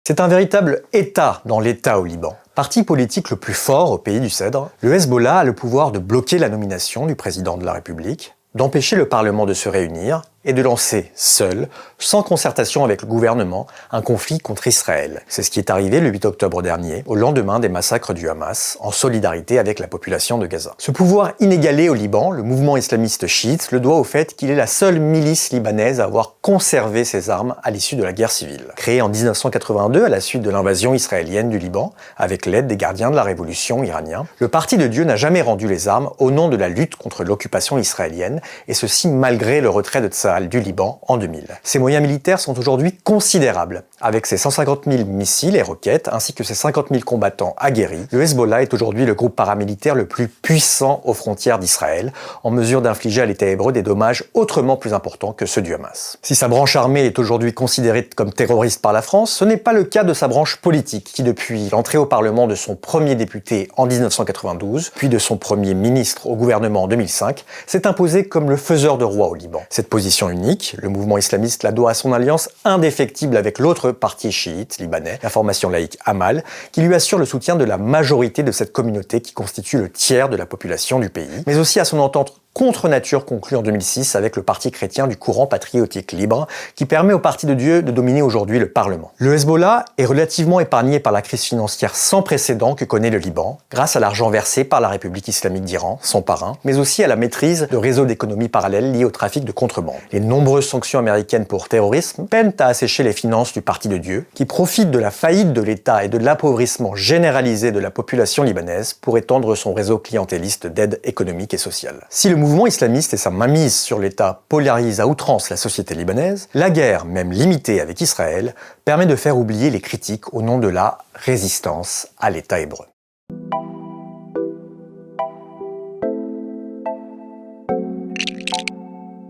C'est un véritable État dans l'État au Liban. Parti politique le plus fort au pays du Cèdre, le Hezbollah a le pouvoir de bloquer la nomination du président de la République, d'empêcher le Parlement de se réunir et de lancer, seul, sans concertation avec le gouvernement, un conflit contre Israël. C'est ce qui est arrivé le 8 octobre dernier, au lendemain des massacres du Hamas, en solidarité avec la population de Gaza. Ce pouvoir inégalé au Liban, le mouvement islamiste chiite, le doit au fait qu'il est la seule milice libanaise à avoir conservé ses armes à l'issue de la guerre civile. Créée en 1982 à la suite de l'invasion israélienne du Liban, avec l'aide des gardiens de la révolution iranien, le Parti de Dieu n'a jamais rendu les armes au nom de la lutte contre l'occupation israélienne, et ceci malgré le retrait de Tsahal du Liban en 2000. Ses moyens militaires sont aujourd'hui considérables. Avec ses 150 000 missiles et roquettes, ainsi que ses 50 000 combattants aguerris, le Hezbollah est aujourd'hui le groupe paramilitaire le plus puissant aux frontières d'Israël, en mesure d'infliger à l'État hébreu des dommages autrement plus importants que ceux du Hamas. Si sa branche armée est aujourd'hui considérée comme terroriste par la France, ce n'est pas le cas de sa branche politique, qui depuis l'entrée au Parlement de son premier député en 1992, puis de son premier ministre au gouvernement en 2005, s'est imposé comme le faiseur de roi au Liban. Cette position unique, le mouvement islamiste la doit à son alliance indéfectible avec l'autre parti chiite libanais, la formation laïque Amal, qui lui assure le soutien de la majorité de cette communauté qui constitue le tiers de la population du pays, mais aussi à son entente contre nature conclue en 2006 avec le parti chrétien du courant patriotique libre, qui permet au Parti de Dieu de dominer aujourd'hui le Parlement. Le Hezbollah est relativement épargné par la crise financière sans précédent que connaît le Liban, grâce à l'argent versé par la République islamique d'Iran, son parrain, mais aussi à la maîtrise de réseaux d'économie parallèles liés au trafic de contrebande. Les nombreuses sanctions américaines pour terrorisme peinent à assécher les finances du Parti de Dieu, qui profite de la faillite de l'État et de l'appauvrissement généralisé de la population libanaise pour étendre son réseau clientéliste d'aide économique et sociale. Si le mouvement islamiste et sa mainmise sur l'État polarisent à outrance la société libanaise, la guerre, même limitée avec Israël, permet de faire oublier les critiques au nom de la résistance à l'État hébreu.